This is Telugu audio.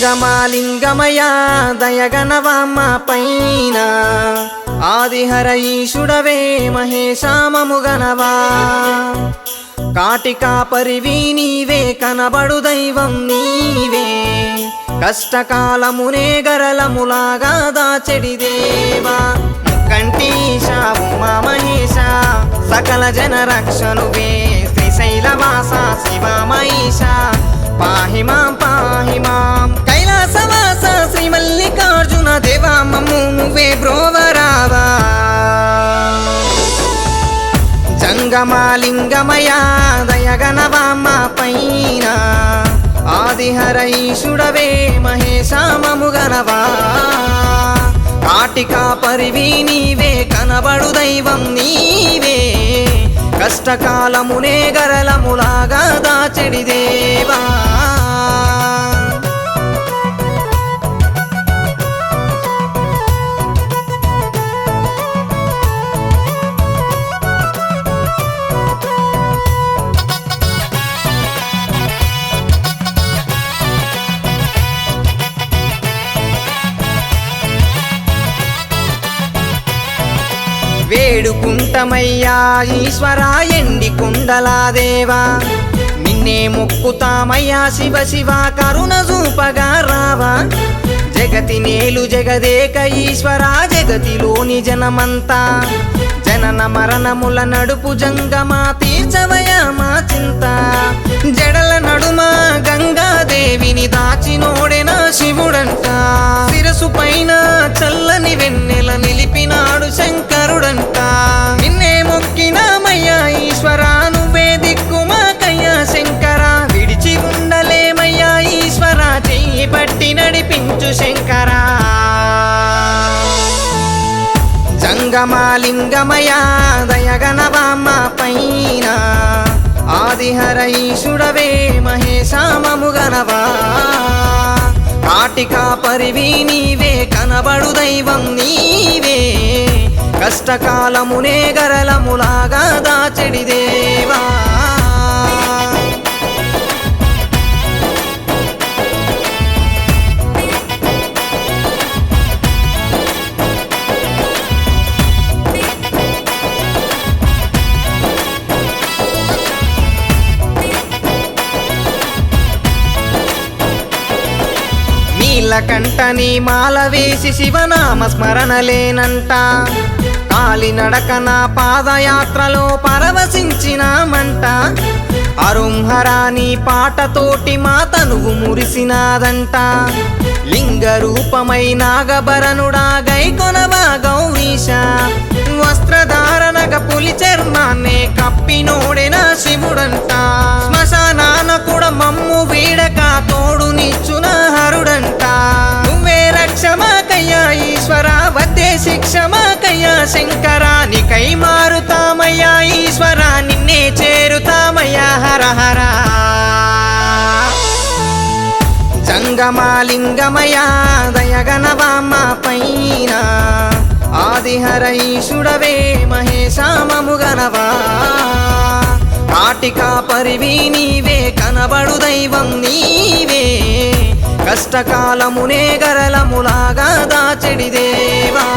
జంగమాలింగమయ దయగనవమ్మ పైన ఆదిహర ఈశుడవే మహేశామముగనవా కాటికా పరివి నీవే కనబడు దైవం నీవే కష్టకాలమునే గరలములాగా దాచెడి దేవా కంటీశ ఉమా మహేశ సకల జన రక్షణువే శ్రీశైలవాస శివ మహేశ పాహి మాం కైలాసవాస శ్రీ మల్లికార్జున దేవా మమ్ము నువ్వే బ్రోవరావా జంగమాలింగమయ దయగనవమ్మ పైన ఆదిహర ఈశుడవే మహేశామముగనవా కాటికా పరివి నీవే కనబడు దైవం నీవే కష్టకాలమునే గరలములాగా దాచెడి దేవా వేడుకుంటమయ్యా ఈశ్వరా ఎండి కుండలా దేవా నిన్నే మొక్కుతామయ్యా శివ శివ కరుణ చూపగా రావా జగతి నేలు జగదేక ఈశ్వరా జగతిలోని జనమంతా జనన మరణముల నడుపు జంగమా తీర్చవయా మా చింత జడల నడుమ గంగాదేవిని దాచినోడెనా శివుడంట శిరసు పైన చల్లని వెన్నెల నిలిపినాడు శంకరుడంట నిన్నే మొక్కినామయ్యా ఈశ్వరా నువ్వే దిక్కుమాకయ్యా శంకరా విడిచి ఉండలేమయ్యా ఈశ్వరా చెయ్యి పట్టి నడిపించు శంకరా జంగమాలింగమయ దయగనవమ్మ పైన ఆదిహర ఈశుడవే మహేశామముగనవా కాటికా పరివి నీవే కనబడు దైవం నీవే కష్టకాలమునే గరలములాగా దాచెడి దేవా కంటని మాల వేసి శివనామ స్మరణలేనంట కాలినడకన పాదయాత్రలో పరవశించినామంట అరుంహరాని పాటతోటి మా తనువు మురిసినాదంట లింగ రూపమై నాగభరణుడా గైకొనవా గౌరీశ వస్త్రధారణగ పులి చర్మాన్నే కప్పినోడెనా శివుడంట శ్మశానాన కూడా మమ్ము వీడక తోడునిచ్చున హరుడంట నువ్వే రక్షమాకయ్యా ఈశ్వరా వద్దే శిక్షమాకయ్యా శంకరా నీకై మారుతామయ్యా ఈశ్వరా నిన్నే చేరుతామయ్యా హర హర జంగమాలింగమయ దయగనవమ్మ పైన ఆదిహర ఈశుడవే మహేశామముగనవా కాటికా పరివి నీవే కనబడు దైవం నీవే కష్టకాలమునే గరలములాగా దాచెడి దేవా